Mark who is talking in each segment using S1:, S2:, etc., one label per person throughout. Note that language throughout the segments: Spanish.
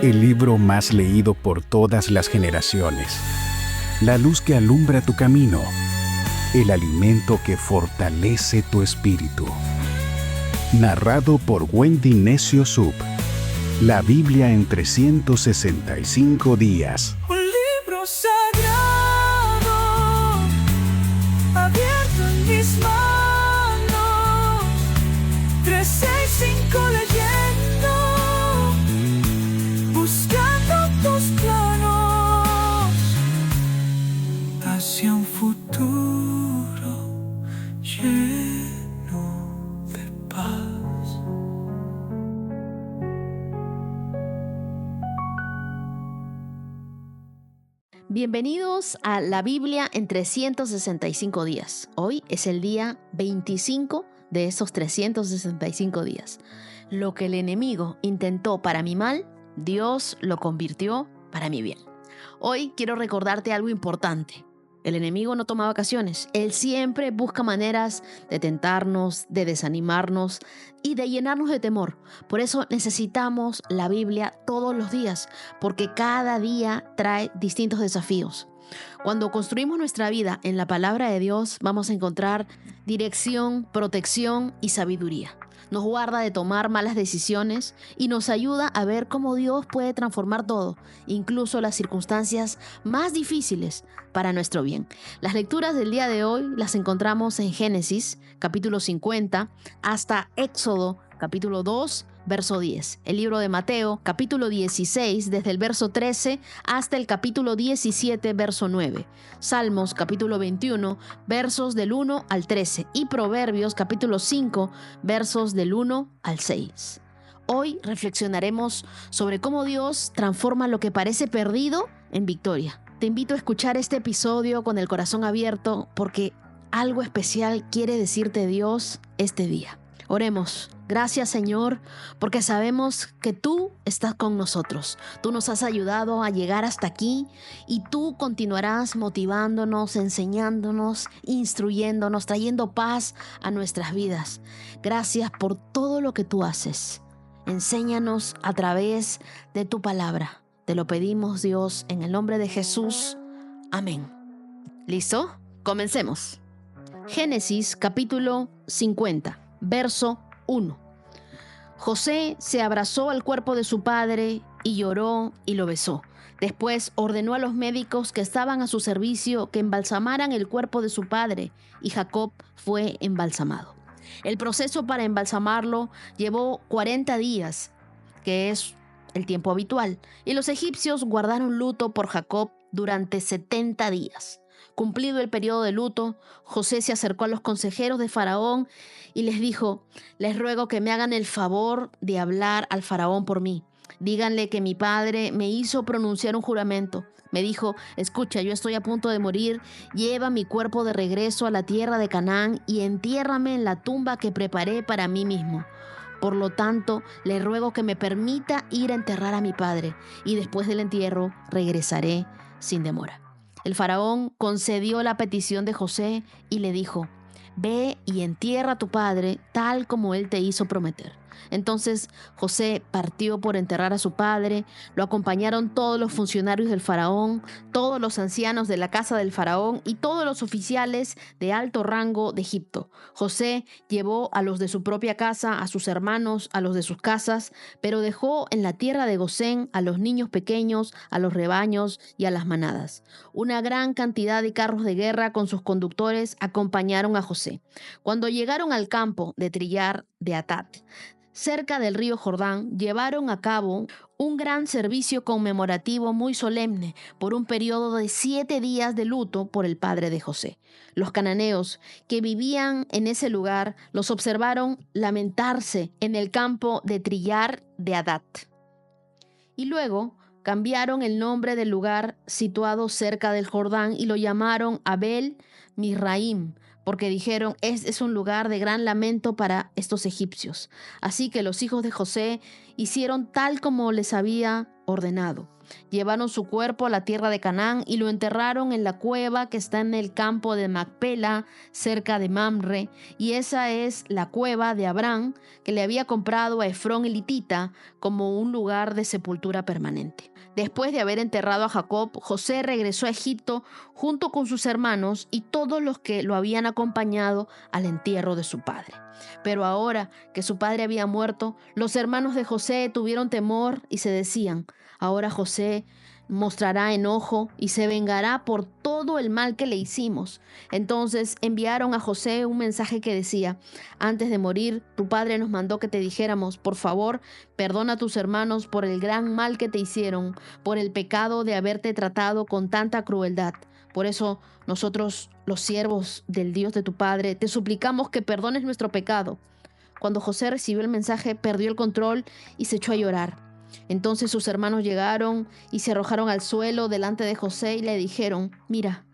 S1: el libro más leído por todas las generaciones, la luz que alumbra tu camino, el alimento que fortalece tu espíritu. Narrado por Wendy Necio Sub. La Biblia en 365 días.
S2: Un libro sagrado, abierto en mis manos, 365 leyendo, buscando tus planos, hacia un futuro lleno de paz.
S3: Bienvenidos a la Biblia en 365 días. Hoy es el día 25 de esos 365 días. Lo que el enemigo intentó para mi mal, Dios lo convirtió para mi bien. Hoy quiero recordarte algo importante. El enemigo no toma vacaciones. Él siempre busca maneras de tentarnos, de desanimarnos y de llenarnos de temor. Por eso necesitamos la Biblia todos los días, porque cada día trae distintos desafíos. Cuando construimos nuestra vida en la palabra de Dios, vamos a encontrar dirección, protección y sabiduría. Nos guarda de tomar malas decisiones y nos ayuda a ver cómo Dios puede transformar todo, incluso las circunstancias más difíciles, para nuestro bien. Las lecturas del día de hoy las encontramos en Génesis, capítulo 50, hasta Éxodo, capítulo 2, verso 10. El libro de Mateo, capítulo 16, desde el verso 13 hasta el capítulo 17, verso 9. Salmos, capítulo 21, versos del 1 al 13. Y Proverbios, capítulo 5, versos del 1 al 6. Hoy reflexionaremos sobre cómo Dios transforma lo que parece perdido en victoria. Te invito a escuchar este episodio con el corazón abierto porque algo especial quiere decirte Dios este día. Oremos. Gracias, Señor, porque sabemos que tú estás con nosotros. Tú nos has ayudado a llegar hasta aquí y tú continuarás motivándonos, enseñándonos, instruyéndonos, trayendo paz a nuestras vidas. Gracias por todo lo que tú haces. Enséñanos a través de tu palabra. Te lo pedimos, Dios, en el nombre de Jesús. Amén. ¿Listo? Comencemos. Génesis, capítulo 50, verso 1. José se abrazó al cuerpo de su padre y lloró y lo besó. Después ordenó a los médicos que estaban a su servicio que embalsamaran el cuerpo de su padre y Jacob fue embalsamado. El proceso para embalsamarlo llevó 40 días, que es el tiempo habitual, y los egipcios guardaron luto por Jacob durante 70 días. Cumplido el periodo de luto, José se acercó a los consejeros de Faraón y les dijo: les ruego que me hagan el favor de hablar al Faraón por mí. Díganle que mi padre me hizo pronunciar un juramento. Me dijo: escucha, yo estoy a punto de morir, lleva mi cuerpo de regreso a la tierra de Canaán y entiérrame en la tumba que preparé para mí mismo. Por lo tanto, le ruego que me permita ir a enterrar a mi padre y después del entierro regresaré sin demora. El faraón concedió la petición de José y le dijo: ve y entierra a tu padre tal como él te hizo prometer. Entonces José partió por enterrar a su padre. Lo acompañaron todos los funcionarios del faraón, todos los ancianos de la casa del faraón y todos los oficiales de alto rango de Egipto. José llevó a los de su propia casa, a sus hermanos, a los de sus casas, pero dejó en la tierra de Gosén a los niños pequeños, a los rebaños y a las manadas. Una gran cantidad de carros de guerra con sus conductores acompañaron a José. Cuando llegaron al campo de trillar de Atat, cerca del río Jordán, llevaron a cabo un gran servicio conmemorativo muy solemne por un periodo de 7 días de luto por el padre de José. Los cananeos que vivían en ese lugar los observaron lamentarse en el campo de trillar de Adat. Y luego cambiaron el nombre del lugar situado cerca del Jordán y lo llamaron Abel Misraim, porque dijeron: es un lugar de gran lamento para estos egipcios. Así que los hijos de José hicieron tal como les había ordenado. Llevaron su cuerpo a la tierra de Canaán y lo enterraron en la cueva que está en el campo de Macpela, cerca de Mamre, y esa es la cueva de Abraham, que le había comprado a Efrón elitita como un lugar de sepultura permanente. Después de haber enterrado a Jacob, José regresó a Egipto junto con sus hermanos y todos los que lo habían acompañado al entierro de su padre. Pero ahora que su padre había muerto, los hermanos de José tuvieron temor y se decían: ahora José mostrará enojo y se vengará por todo el mal que le hicimos. Entonces enviaron a José un mensaje que decía: antes de morir, tu padre nos mandó que te dijéramos: por favor, perdona a tus hermanos por el gran mal que te hicieron, por el pecado de haberte tratado con tanta crueldad. Por eso nosotros, los siervos del Dios de tu padre, te suplicamos que perdones nuestro pecado. Cuando José recibió el mensaje, perdió el control y se echó a llorar. Entonces sus hermanos llegaron y se arrojaron al suelo delante de José y le dijeron: mira,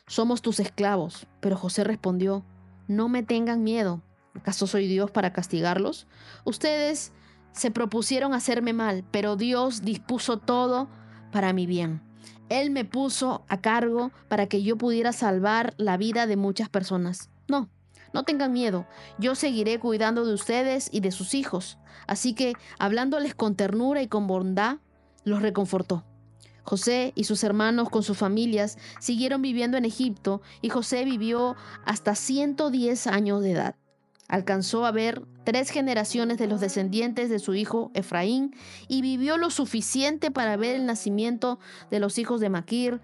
S3: somos tus esclavos. Pero José respondió: no me tengan miedo. ¿Acaso soy Dios para castigarlos? Ustedes se propusieron hacerme mal, pero Dios dispuso todo para mi bien. Él me puso a cargo para que yo pudiera salvar la vida de muchas personas. No tengan miedo, yo seguiré cuidando de ustedes y de sus hijos. Así que, hablándoles con ternura y con bondad, los reconfortó. José y sus hermanos con sus familias siguieron viviendo en Egipto y José vivió hasta 110 años de edad. Alcanzó a ver 3 generaciones de los descendientes de su hijo Efraín y vivió lo suficiente para ver el nacimiento de los hijos de Maquir,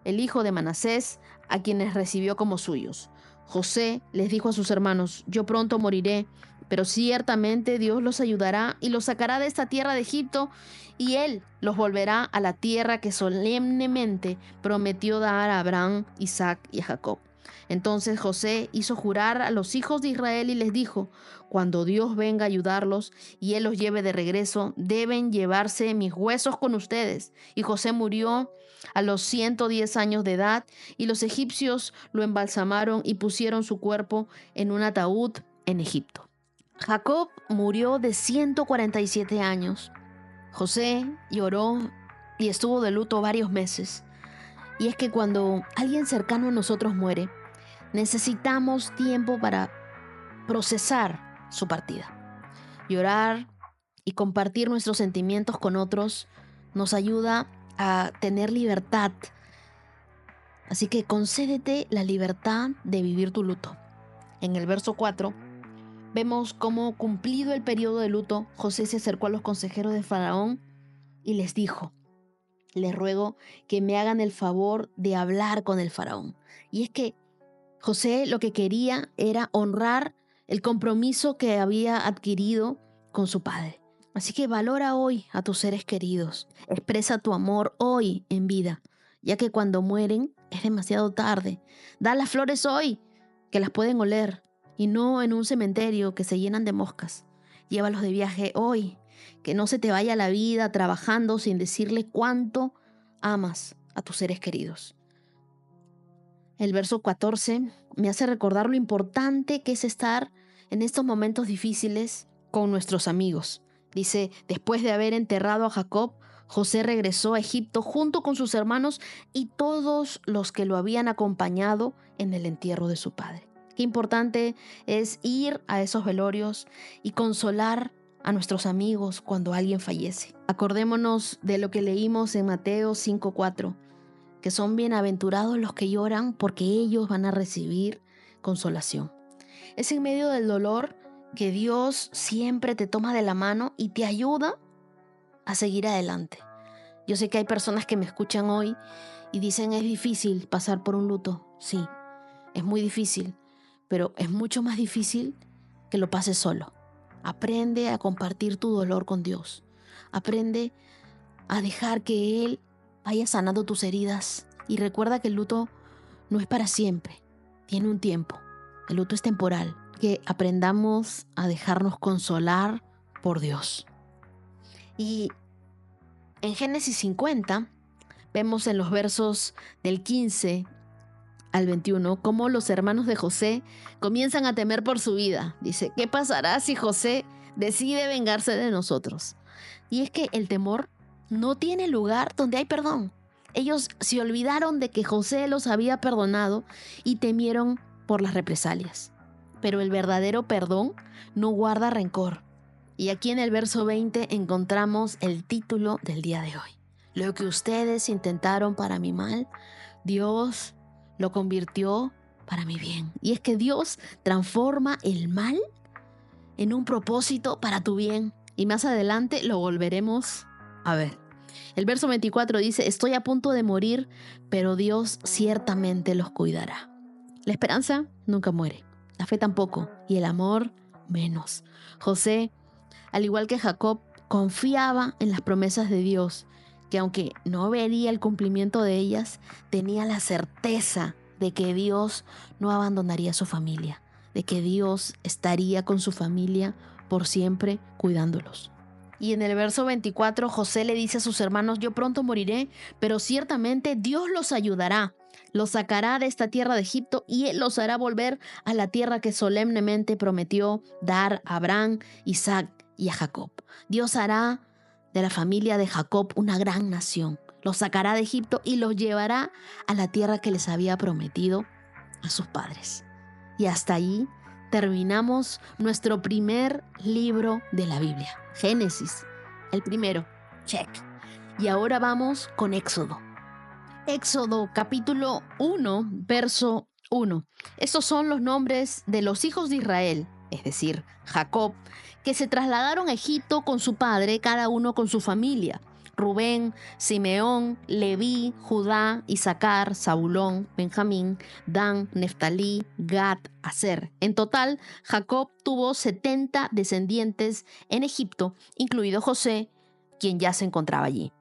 S3: el hijo de Manasés, a quienes recibió como suyos. José les dijo a sus hermanos: yo pronto moriré, pero ciertamente Dios los ayudará y los sacará de esta tierra de Egipto, y Él los volverá a la tierra que solemnemente prometió dar a Abraham, Isaac y a Jacob. Entonces José hizo jurar a los hijos de Israel y les dijo: cuando Dios venga a ayudarlos y Él los lleve de regreso, deben llevarse mis huesos con ustedes. Y José murió a los 110 años de edad, y los egipcios lo embalsamaron y pusieron su cuerpo en un ataúd en Egipto. Jacob murió de 147 años. José lloró y estuvo de luto varios meses. Y es que cuando alguien cercano a nosotros muere, necesitamos tiempo para procesar su partida. Llorar y compartir nuestros sentimientos con otros nos ayuda a tener libertad. Así que concédete la libertad de vivir tu luto. En el verso 4 vemos cómo, cumplido el periodo de luto, José se acercó a los consejeros de Faraón y les dijo: les ruego que me hagan el favor de hablar con el faraón. Y es que José lo que quería era honrar el compromiso que había adquirido con su padre. Así que valora hoy a tus seres queridos. Expresa tu amor hoy en vida, ya que cuando mueren es demasiado tarde. Da las flores hoy, que las pueden oler, y no en un cementerio que se llenan de moscas. Llévalos de viaje hoy, que no se te vaya la vida trabajando sin decirle cuánto amas a tus seres queridos. El verso 14 me hace recordar lo importante que es estar en estos momentos difíciles con nuestros amigos. Dice: después de haber enterrado a Jacob, José regresó a Egipto junto con sus hermanos y todos los que lo habían acompañado en el entierro de su padre. Qué importante es ir a esos velorios y consolar a nuestros amigos cuando alguien fallece. Acordémonos de lo que leímos en Mateo 5:4, que son bienaventurados los que lloran porque ellos van a recibir consolación. Es en medio del dolor que Dios siempre te toma de la mano y te ayuda a seguir adelante. Yo sé que hay personas que me escuchan hoy y dicen: es difícil pasar por un luto. Sí, es muy difícil, pero es mucho más difícil que lo pases solo. Aprende a compartir tu dolor con Dios. Aprende a dejar que Él vaya sanando tus heridas. Y recuerda que el luto no es para siempre, tiene un tiempo. El luto es temporal. Que aprendamos a dejarnos consolar por Dios. Y en Génesis 50 vemos en los versos del 15 al 21 cómo los hermanos de José comienzan a temer por su vida. Dice: ¿qué pasará si José decide vengarse de nosotros? Y es que el temor no tiene lugar donde hay perdón. Ellos se olvidaron de que José los había perdonado y temieron por las represalias. Pero el verdadero perdón no guarda rencor. Y aquí en el verso 20 encontramos el título del día de hoy. Lo que ustedes intentaron para mi mal, Dios lo convirtió para mi bien. Y es que Dios transforma el mal en un propósito para tu bien. Y más adelante lo volveremos a ver. El verso 24 dice, estoy a punto de morir, pero Dios ciertamente los cuidará. La esperanza nunca muere, la fe tampoco, y el amor menos. José, al igual que Jacob, confiaba en las promesas de Dios, que aunque no vería el cumplimiento de ellas, tenía la certeza de que Dios no abandonaría a su familia, de que Dios estaría con su familia por siempre cuidándolos. Y en el verso 24, José le dice a sus hermanos, yo pronto moriré, pero ciertamente Dios los ayudará. Los sacará de esta tierra de Egipto y Él los hará volver a la tierra que solemnemente prometió dar a Abraham, Isaac y a Jacob. Dios hará de la familia de Jacob una gran nación. Los sacará de Egipto y los llevará a la tierra que les había prometido a sus padres. Y hasta allí terminamos nuestro primer libro de la Biblia, Génesis, el primero, check. Y ahora vamos con Éxodo. Éxodo capítulo 1, verso 1. Estos son los nombres de los hijos de Israel, es decir, Jacob, que se trasladaron a Egipto con su padre, cada uno con su familia. Rubén, Simeón, Leví, Judá, Isaacar, Zabulón, Benjamín, Dan, Neftalí, Gad, Aser. En total, Jacob tuvo 70 descendientes en Egipto, incluido José, quien ya se encontraba allí.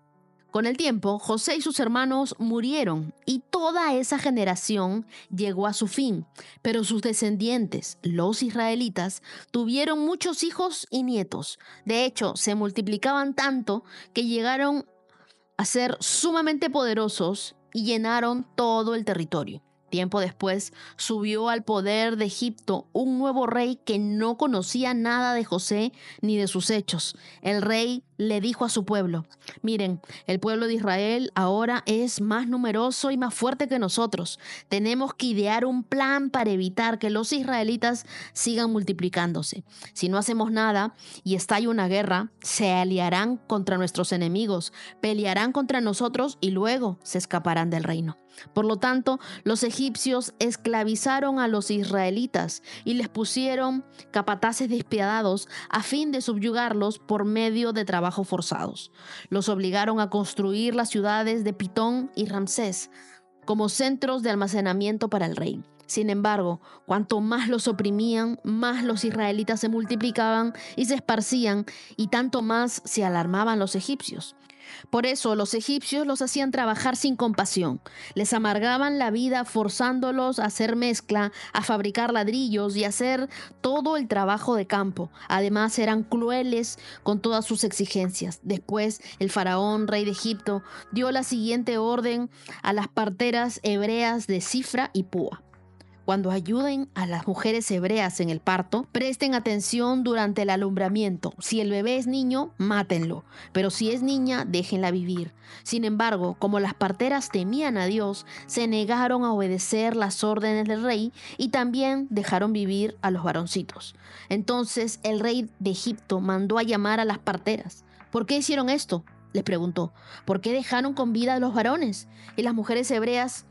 S3: Con el tiempo, José y sus hermanos murieron y toda esa generación llegó a su fin, pero sus descendientes, los israelitas, tuvieron muchos hijos y nietos. De hecho, se multiplicaban tanto que llegaron a ser sumamente poderosos y llenaron todo el territorio. Tiempo después, subió al poder de Egipto un nuevo rey que no conocía nada de José ni de sus hechos. El rey le dijo a su pueblo, miren, el pueblo de Israel ahora es más numeroso y más fuerte que nosotros. Tenemos que idear un plan para evitar que los israelitas sigan multiplicándose. Si no hacemos nada y estalla una guerra, se aliarán contra nuestros enemigos, pelearán contra nosotros y luego se escaparán del reino. Por lo tanto, los egipcios esclavizaron a los israelitas y les pusieron capataces despiadados a fin de subyugarlos por medio de trabajos forzados. Los obligaron a construir las ciudades de Pitón y Ramsés como centros de almacenamiento para el rey. Sin embargo, cuanto más los oprimían, más los israelitas se multiplicaban y se esparcían, y tanto más se alarmaban los egipcios. Por eso los egipcios los hacían trabajar sin compasión. Les amargaban la vida forzándolos a hacer mezcla, a fabricar ladrillos y a hacer todo el trabajo de campo. Además eran crueles con todas sus exigencias. Después el faraón, rey de Egipto, dio la siguiente orden a las parteras hebreas de Cifra y Púa. Cuando ayuden a las mujeres hebreas en el parto, presten atención durante el alumbramiento. Si el bebé es niño, mátenlo, pero si es niña, déjenla vivir. Sin embargo, como las parteras temían a Dios, se negaron a obedecer las órdenes del rey y también dejaron vivir a los varoncitos. Entonces el rey de Egipto mandó a llamar a las parteras. ¿Por qué hicieron esto?, les preguntó. ¿Por qué dejaron con vida a los varones? Y las mujeres hebreas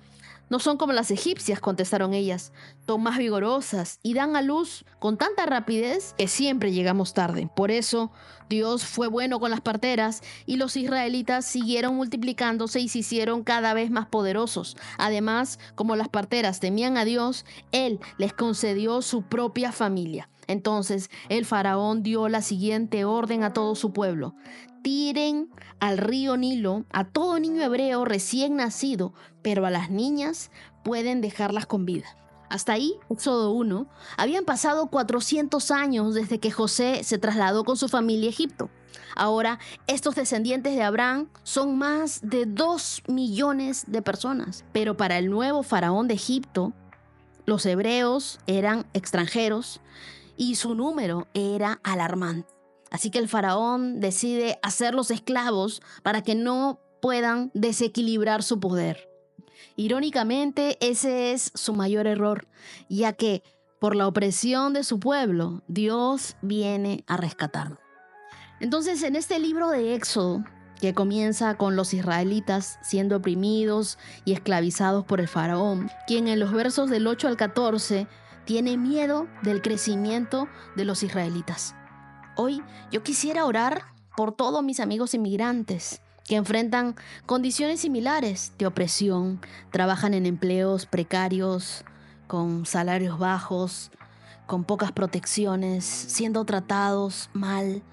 S3: no son como las egipcias, contestaron ellas, son más vigorosas y dan a luz con tanta rapidez que siempre llegamos tarde. Por eso Dios fue bueno con las parteras y los israelitas siguieron multiplicándose y se hicieron cada vez más poderosos. Además, como las parteras temían a Dios, Él les concedió su propia familia. Entonces el faraón dio la siguiente orden a todo su pueblo: tiren al río Nilo a todo niño hebreo recién nacido, pero a las niñas pueden dejarlas con vida. Hasta ahí, Éxodo 1, habían pasado 400 años desde que José se trasladó con su familia a Egipto. Ahora, estos descendientes de Abraham son más de 2 millones de personas. Pero para el nuevo faraón de Egipto, los hebreos eran extranjeros y su número era alarmante. Así que el faraón decide hacerlos esclavos para que no puedan desequilibrar su poder. Irónicamente, ese es su mayor error, ya que por la opresión de su pueblo, Dios viene a rescatarlo. Entonces, en este libro de Éxodo, que comienza con los israelitas siendo oprimidos y esclavizados por el faraón, quien en los versos del 8 al 14 tiene miedo del crecimiento de los israelitas. Hoy yo quisiera orar por todos mis amigos inmigrantes que enfrentan condiciones similares de opresión, trabajan en empleos precarios, con salarios bajos, con pocas protecciones, siendo tratados mal,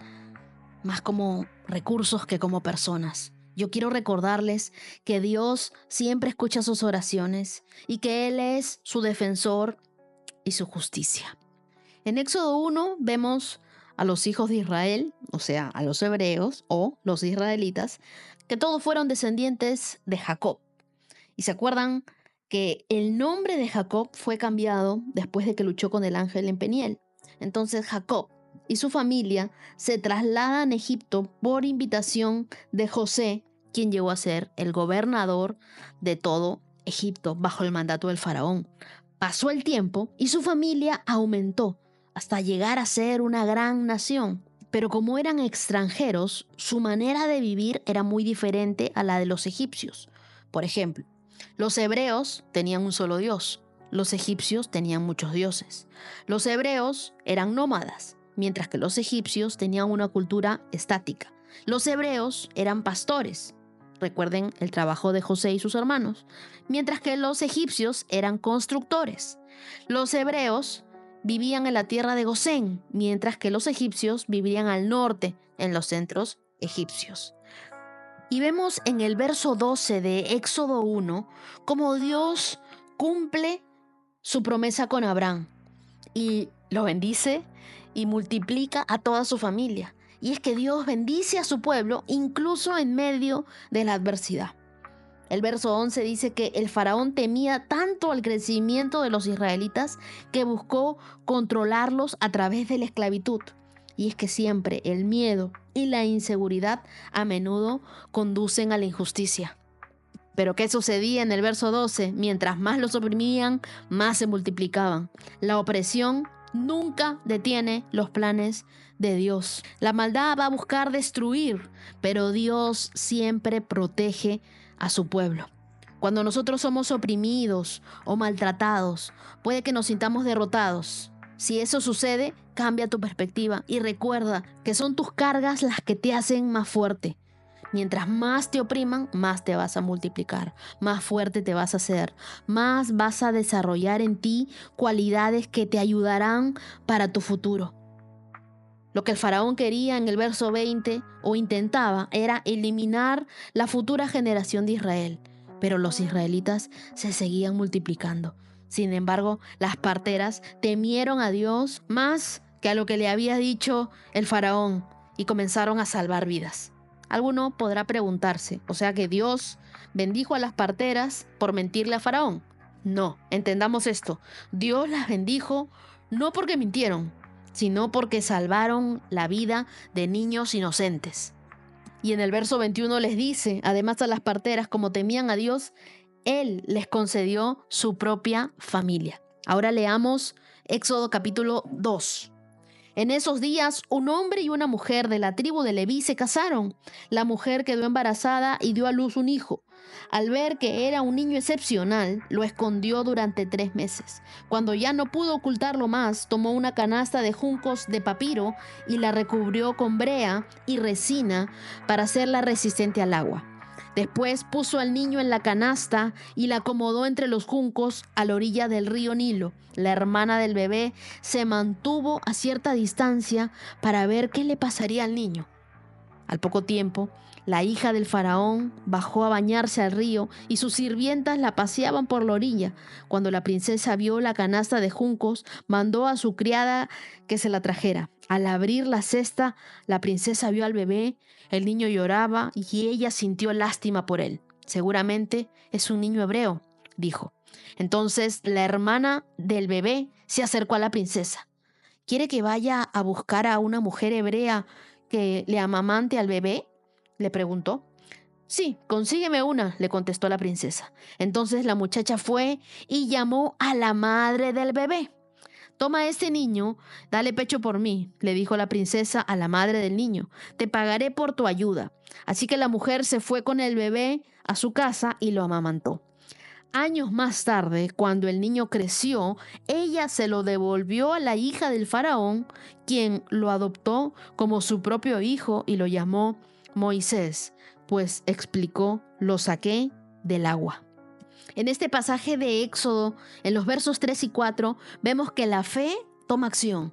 S3: más como recursos que como personas. Yo quiero recordarles que Dios siempre escucha sus oraciones y que Él es su defensor y su justicia. En Éxodo 1 vemos a los hijos de Israel, o sea, a los hebreos o los israelitas, que todos fueron descendientes de Jacob. Y se acuerdan que el nombre de Jacob fue cambiado después de que luchó con el ángel en Peniel. Entonces Jacob y su familia se trasladan a Egipto por invitación de José, quien llegó a ser el gobernador de todo Egipto bajo el mandato del faraón. Pasó el tiempo y su familia aumentó hasta llegar a ser una gran nación. Pero como eran extranjeros, su manera de vivir era muy diferente a la de los egipcios. Por ejemplo, los hebreos tenían un solo dios, los egipcios tenían muchos dioses. Los hebreos eran nómadas, mientras que los egipcios tenían una cultura estática. Los hebreos eran pastores, recuerden el trabajo de José y sus hermanos, mientras que los egipcios eran constructores. Los hebreos vivían en la tierra de Gosén, mientras que los egipcios vivían al norte, en los centros egipcios. Y vemos en el verso 12 de Éxodo 1 cómo Dios cumple su promesa con Abraham y lo bendice y multiplica a toda su familia. Y es que Dios bendice a su pueblo incluso en medio de la adversidad. El verso 11 dice que el faraón temía tanto al crecimiento de los israelitas que buscó controlarlos a través de la esclavitud. Y es que siempre el miedo y la inseguridad a menudo conducen a la injusticia. Pero ¿qué sucedía en el verso 12? Mientras más los oprimían, más se multiplicaban. La opresión nunca detiene los planes de Dios. La maldad va a buscar destruir, pero Dios siempre protege a su pueblo. Cuando nosotros somos oprimidos o maltratados, puede que nos sintamos derrotados. Si eso sucede, cambia tu perspectiva y recuerda que son tus cargas las que te hacen más fuerte. Mientras más te opriman, más te vas a multiplicar, más fuerte te vas a hacer, más vas a desarrollar en ti cualidades que te ayudarán para tu futuro. Lo que el faraón quería en el verso 20 o intentaba era eliminar la futura generación de Israel, pero los israelitas se seguían multiplicando. Sin embargo, las parteras temieron a Dios más que a lo que le había dicho el faraón y comenzaron a salvar vidas. Alguno podrá preguntarse, o sea que Dios bendijo a las parteras por mentirle a faraón. No, entendamos esto. Dios las bendijo no porque mintieron, sino porque salvaron la vida de niños inocentes. Y en el verso 21 les dice, además a las parteras, como temían a Dios, Él les concedió su propia familia. Ahora leamos Éxodo capítulo 2. En esos días, un hombre y una mujer de la tribu de Leví se casaron. La mujer quedó embarazada y dio a luz un hijo. Al ver que era un niño excepcional, lo escondió durante 3 meses. Cuando ya no pudo ocultarlo más, tomó una canasta de juncos de papiro y la recubrió con brea y resina para hacerla resistente al agua. Después puso al niño en la canasta y la acomodó entre los juncos a la orilla del río Nilo. La hermana del bebé se mantuvo a cierta distancia para ver qué le pasaría al niño. Al poco tiempo, la hija del faraón bajó a bañarse al río y sus sirvientas la paseaban por la orilla. Cuando la princesa vio la canasta de juncos, mandó a su criada que se la trajera. Al abrir la cesta, la princesa vio al bebé, el niño lloraba y ella sintió lástima por él. Seguramente es un niño hebreo, dijo. Entonces la hermana del bebé se acercó a la princesa ¿Quiere que vaya a buscar a una mujer hebrea que le amamante al bebé?, le preguntó. Sí, consígueme una, le contestó la princesa. Entonces la muchacha fue y llamó a la madre del bebé. Toma este niño, dale pecho por mí, le dijo la princesa a la madre del niño. Te pagaré por tu ayuda. Así que la mujer se fue con el bebé a su casa y lo amamantó. Años más tarde, cuando el niño creció, ella se lo devolvió a la hija del faraón, quien lo adoptó como su propio hijo y lo llamó Moisés, pues explicó, lo saqué del agua. En este pasaje de Éxodo, en los versos 3 y 4, vemos que la fe toma acción.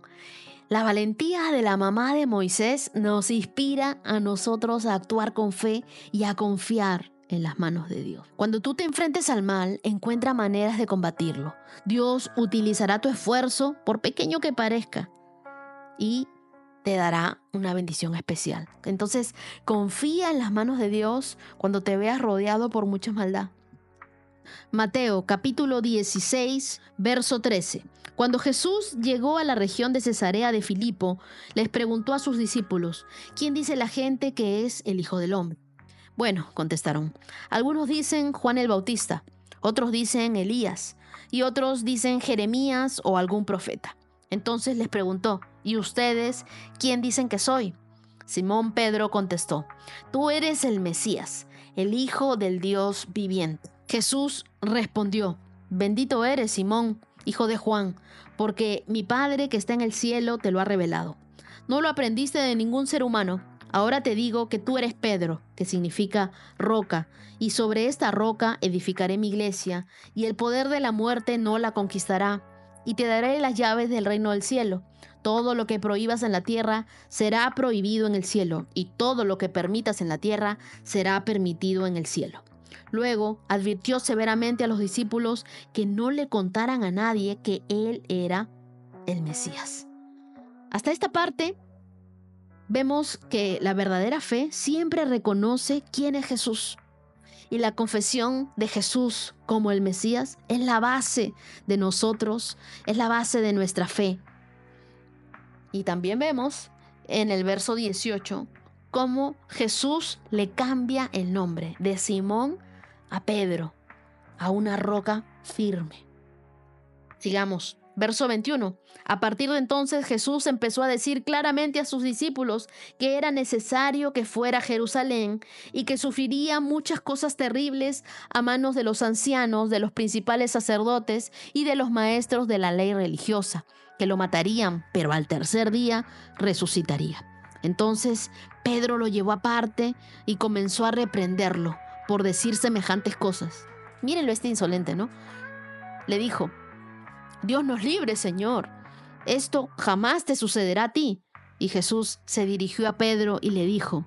S3: La valentía de la mamá de Moisés nos inspira a nosotros a actuar con fe y a confiar en las manos de Dios. Cuando tú te enfrentes al mal, encuentra maneras de combatirlo. Dios utilizará tu esfuerzo, por pequeño que parezca, y te dará una bendición especial. Entonces, confía en las manos de Dios cuando te veas rodeado por mucha maldad. Mateo capítulo 16, verso 13. Cuando Jesús llegó a la región de Cesarea de Filipo, les preguntó a sus discípulos, ¿quién dice la gente que es el Hijo del Hombre? Bueno, contestaron, algunos dicen Juan el Bautista, otros dicen Elías, y otros dicen Jeremías o algún profeta. Entonces les preguntó, ¿y ustedes quién dicen que soy? Simón Pedro contestó, tú eres el Mesías, el Hijo del Dios viviente. Jesús respondió, bendito eres, Simón, hijo de Juan, porque mi Padre que está en el cielo te lo ha revelado. No lo aprendiste de ningún ser humano. Ahora te digo que tú eres Pedro, que significa roca, y sobre esta roca edificaré mi iglesia, y el poder de la muerte no la conquistará, y te daré las llaves del reino del cielo. Todo lo que prohíbas en la tierra será prohibido en el cielo, y todo lo que permitas en la tierra será permitido en el cielo. Luego advirtió severamente a los discípulos que no le contaran a nadie que él era el Mesías. Hasta esta parte vemos que la verdadera fe siempre reconoce quién es Jesús. Y la confesión de Jesús como el Mesías es la base de nosotros, es la base de nuestra fe. Y también vemos en el verso 18 cómo Jesús le cambia el nombre de Simón a Pedro, a una roca firme. Sigamos. Verso 21. A partir de entonces Jesús empezó a decir claramente a sus discípulos que era necesario que fuera a Jerusalén y que sufriría muchas cosas terribles a manos de los ancianos, de los principales sacerdotes y de los maestros de la ley religiosa, que lo matarían, pero al tercer día resucitaría. Entonces Pedro lo llevó aparte y comenzó a reprenderlo por decir semejantes cosas. Mírenlo, este insolente, ¿no? Le dijo, Dios nos libre, Señor. Esto jamás te sucederá a ti. Y Jesús se dirigió a Pedro y le dijo,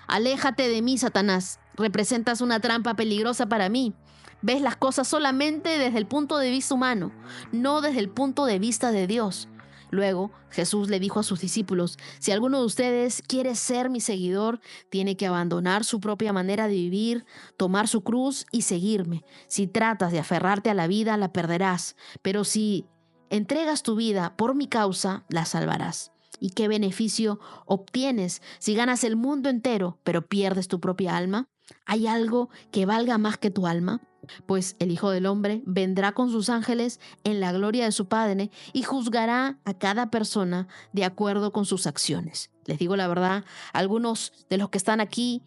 S3: aléjate de mí, Satanás. Representas una trampa peligrosa para mí. Ves las cosas solamente desde el punto de vista humano, no desde el punto de vista de Dios. Luego Jesús le dijo a sus discípulos, si alguno de ustedes quiere ser mi seguidor, tiene que abandonar su propia manera de vivir, tomar su cruz y seguirme. Si tratas de aferrarte a la vida, la perderás, pero si entregas tu vida por mi causa, la salvarás. ¿Y qué beneficio obtienes si ganas el mundo entero, pero pierdes tu propia alma? ¿Hay algo que valga más que tu alma? Pues el Hijo del Hombre vendrá con sus ángeles en la gloria de su Padre y juzgará a cada persona de acuerdo con sus acciones. Les digo la verdad, algunos de los que están aquí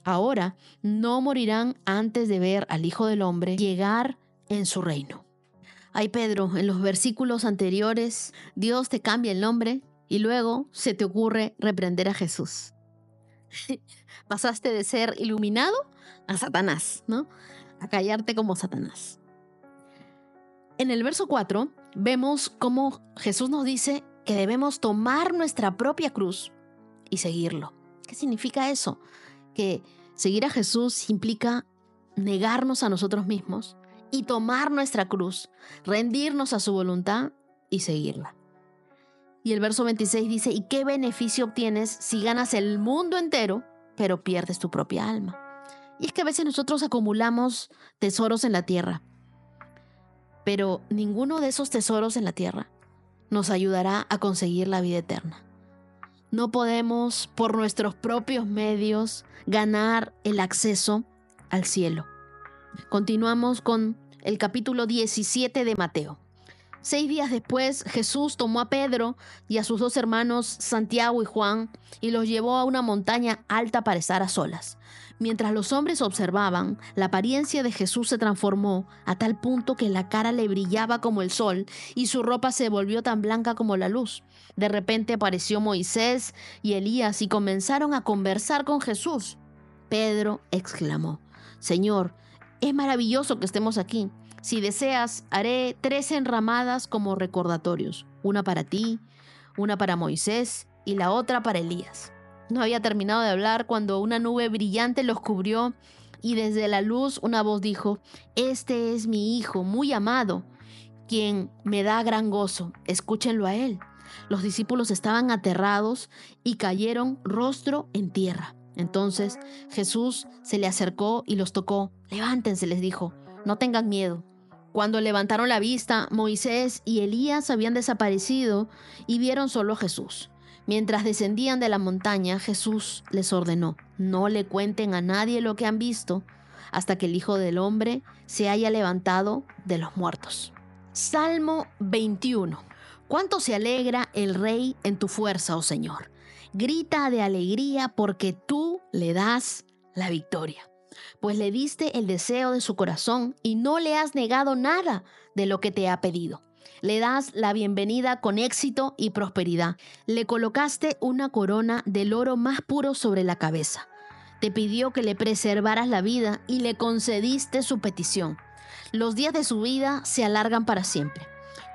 S3: ahora no morirán antes de ver al Hijo del Hombre llegar en su reino. Ay, Pedro, en los versículos anteriores, Dios te cambia el nombre y luego se te ocurre reprender a Jesús. Pasaste de ser iluminado a Satanás, ¿no? A callarte como Satanás. En el verso 4 vemos cómo Jesús nos dice que debemos tomar nuestra propia cruz y seguirlo. ¿Qué significa eso? Que seguir a Jesús implica negarnos a nosotros mismos y tomar nuestra cruz, rendirnos a su voluntad y seguirla. Y el verso 26 dice, ¿y qué beneficio obtienes si ganas el mundo entero, pero pierdes tu propia alma? Y es que a veces nosotros acumulamos tesoros en la tierra, pero ninguno de esos tesoros en la tierra nos ayudará a conseguir la vida eterna. No podemos, por nuestros propios medios, ganar el acceso al cielo. Continuamos con el capítulo 17 de Mateo. 6 días después, Jesús tomó a Pedro y a sus 2 hermanos, Santiago y Juan, y los llevó a una montaña alta para estar a solas. Mientras los hombres observaban, la apariencia de Jesús se transformó a tal punto que la cara le brillaba como el sol y su ropa se volvió tan blanca como la luz. De repente apareció Moisés y Elías y comenzaron a conversar con Jesús. Pedro exclamó: «Señor, es maravilloso que estemos aquí. Si deseas, haré 3 enramadas como recordatorios, una para ti, una para Moisés y la otra para Elías». No había terminado de hablar cuando una nube brillante los cubrió y desde la luz una voz dijo: «Este es mi Hijo muy amado, quien me da gran gozo. Escúchenlo a él». Los discípulos estaban aterrados y cayeron rostro en tierra. Entonces Jesús se le acercó y los tocó. «Levántense», les dijo, «no tengan miedo». Cuando levantaron la vista, Moisés y Elías habían desaparecido y vieron solo a Jesús. Mientras descendían de la montaña, Jesús les ordenó: «No le cuenten a nadie lo que han visto hasta que el Hijo del Hombre se haya levantado de los muertos». Salmo 21. ¿Cuánto se alegra el Rey en tu fuerza, oh Señor? Grita de alegría porque tú le das la victoria. Pues le diste el deseo de su corazón y no le has negado nada de lo que te ha pedido. Le das la bienvenida con éxito y prosperidad. Le colocaste una corona del oro más puro sobre la cabeza. Te pidió que le preservaras la vida y le concediste su petición. Los días de su vida se alargan para siempre.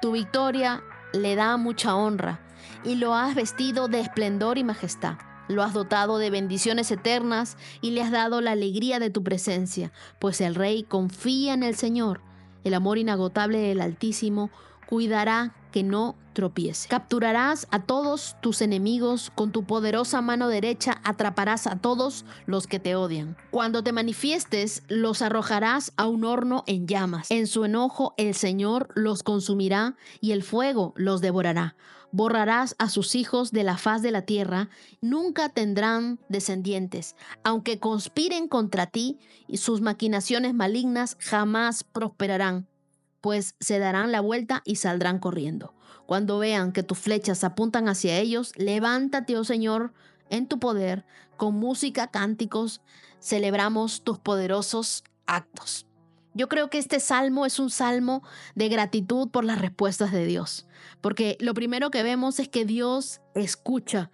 S3: Tu victoria le da mucha honra y lo has vestido de esplendor y majestad. Lo has dotado de bendiciones eternas y le has dado la alegría de tu presencia, pues el Rey confía en el Señor. El amor inagotable del Altísimo cuidará que no tropiece. Capturarás a todos tus enemigos, con tu poderosa mano derecha atraparás a todos los que te odian. Cuando te manifiestes, los arrojarás a un horno en llamas. En su enojo el Señor los consumirá y el fuego los devorará. Borrarás a sus hijos de la faz de la tierra, nunca tendrán descendientes. Aunque conspiren contra ti, y sus maquinaciones malignas jamás prosperarán, pues se darán la vuelta y saldrán corriendo. Cuando vean que tus flechas apuntan hacia ellos, levántate, oh Señor, en tu poder, con música, cánticos, celebramos tus poderosos actos. Yo creo que este salmo es un salmo de gratitud por las respuestas de Dios, porque lo primero que vemos es que Dios escucha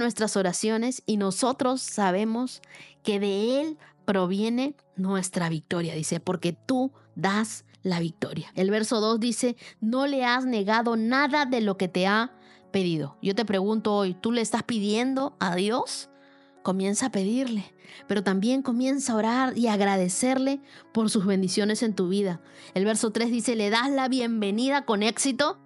S3: nuestras oraciones y nosotros sabemos que de Él proviene nuestra victoria. Dice, porque tú das la victoria. El verso 2 dice, no le has negado nada de lo que te ha pedido. Yo te pregunto hoy, ¿tú le estás pidiendo a Dios? Comienza a pedirle, pero también comienza a orar y a agradecerle por sus bendiciones en tu vida. El verso 3 dice, le das la bienvenida con éxito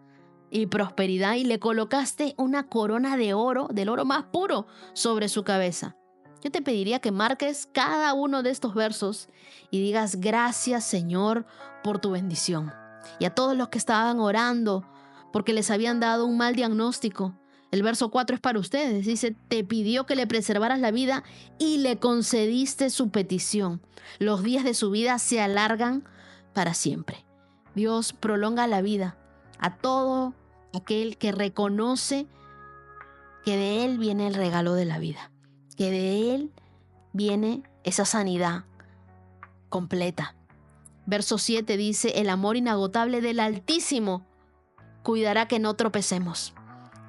S3: y prosperidad y le colocaste una corona de oro, del oro más puro, sobre su cabeza. Yo te pediría que marques cada uno de estos versos y digas, gracias Señor por tu bendición. Y a todos los que estaban orando porque les habían dado un mal diagnóstico, el verso 4 es para ustedes. Dice, te pidió que le preservaras la vida y le concediste su petición. Los días de su vida se alargan para siempre. Dios prolonga la vida a todo aquel que reconoce que de Él viene el regalo de la vida, que de Él viene esa sanidad completa. Verso 7 dice, el amor inagotable del Altísimo cuidará que no tropecemos.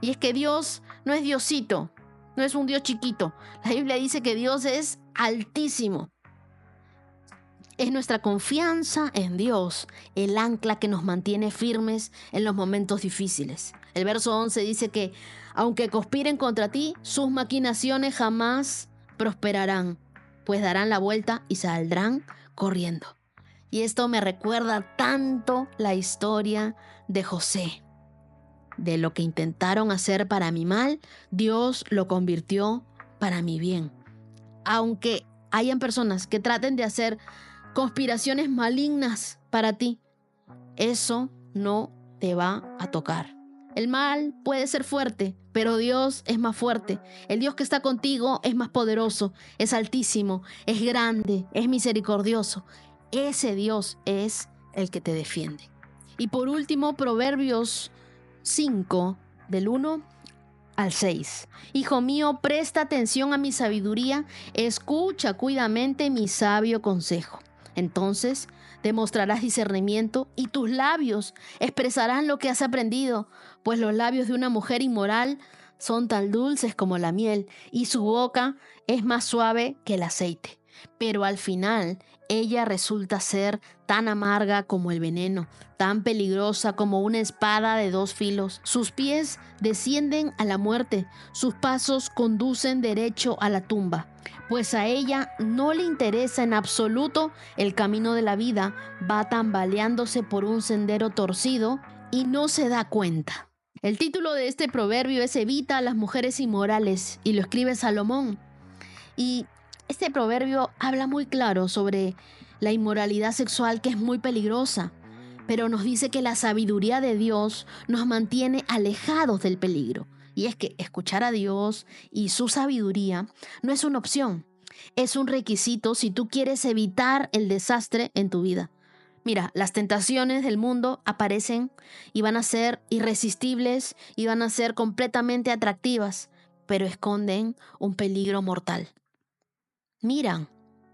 S3: Y es que Dios no es Diosito, no es un Dios chiquito. La Biblia dice que Dios es altísimo. Es nuestra confianza en Dios, el ancla que nos mantiene firmes en los momentos difíciles. El verso 11 dice que, aunque conspiren contra ti, sus maquinaciones jamás prosperarán, pues darán la vuelta y saldrán corriendo. Y esto me recuerda tanto la historia de José. De lo que intentaron hacer para mi mal, Dios lo convirtió para mi bien. Aunque hayan personas que traten de hacer conspiraciones malignas para ti, eso no te va a tocar. El mal puede ser fuerte, pero Dios es más fuerte. El Dios que está contigo es más poderoso, es altísimo, es grande, es misericordioso. Ese Dios es el que te defiende. Y por último, Proverbios 5, del 1 al 6. Hijo mío, presta atención a mi sabiduría, escucha cuidadamente mi sabio consejo. Entonces demostrarás discernimiento y tus labios expresarán lo que has aprendido, pues los labios de una mujer inmoral son tan dulces como la miel y su boca es más suave que el aceite. Pero al final ella resulta ser tan amarga como el veneno, tan peligrosa como una espada de 2 filos. Sus pies descienden a la muerte, sus pasos conducen derecho a la tumba. Pues a ella no le interesa en absoluto el camino de la vida, va tambaleándose por un sendero torcido y no se da cuenta. El título de este proverbio es Evita a las mujeres inmorales y lo escribe Salomón. Y este proverbio habla muy claro sobre la inmoralidad sexual, que es muy peligrosa, pero nos dice que la sabiduría de Dios nos mantiene alejados del peligro. Y es que escuchar a Dios y su sabiduría no es una opción, es un requisito si tú quieres evitar el desastre en tu vida. Mira, las tentaciones del mundo aparecen y van a ser irresistibles y van a ser completamente atractivas, pero esconden un peligro mortal. Miran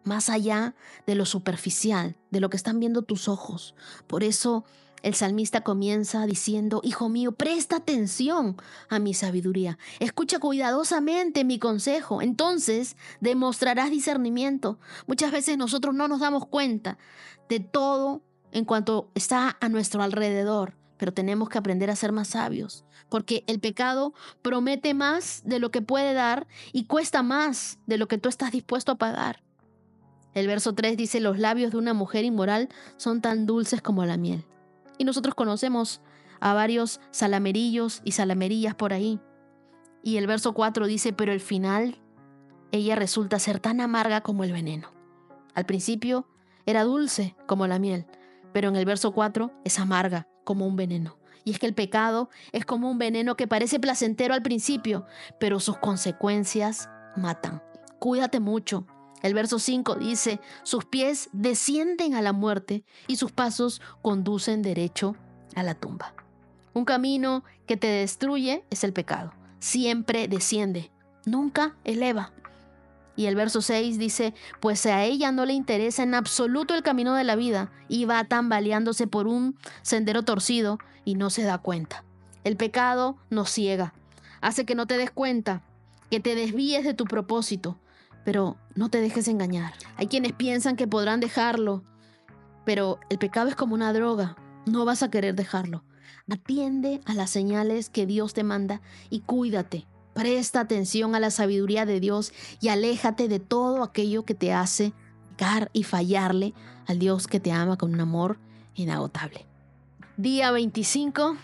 S3: más allá de lo superficial, de lo que están viendo tus ojos. Por eso el salmista comienza diciendo: Hijo mío, presta atención a mi sabiduría. Escucha cuidadosamente mi consejo. Entonces demostrarás discernimiento. Muchas veces nosotros no nos damos cuenta de todo en cuanto está a nuestro alrededor, pero tenemos que aprender a ser más sabios, porque el pecado promete más de lo que puede dar y cuesta más de lo que tú estás dispuesto a pagar. El verso 3 dice: los labios de una mujer inmoral son tan dulces como la miel. Y nosotros conocemos a varios salamerillos y salamerillas por ahí. Y el verso 4 dice: pero al final ella resulta ser tan amarga como el veneno. Al principio era dulce como la miel, pero en el verso 4 es amarga como un veneno. Y es que el pecado es como un veneno que parece placentero al principio, pero sus consecuencias matan. Cuídate mucho. El verso 5 dice: sus pies descienden a la muerte y sus pasos conducen derecho a la tumba. Un camino que te destruye es el pecado. Siempre desciende, nunca eleva. Y el verso 6 dice: pues a ella no le interesa en absoluto el camino de la vida y va tambaleándose por un sendero torcido y no se da cuenta. El pecado nos ciega, hace que no te des cuenta, que te desvíes de tu propósito, pero no te dejes engañar. Hay quienes piensan que podrán dejarlo, pero el pecado es como una droga, no vas a querer dejarlo. Atiende a las señales que Dios te manda y cuídate. Presta atención a la sabiduría de Dios y aléjate de todo aquello que te hace pecar y fallarle al Dios que te ama con un amor inagotable. Día 25,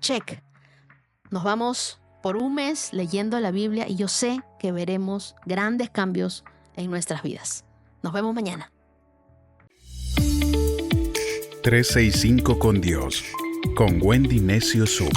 S3: check. Nos vamos por un mes leyendo la Biblia y yo sé que veremos grandes cambios en nuestras vidas. Nos vemos mañana.
S1: 365 con Dios, con Wendy Necio Sub.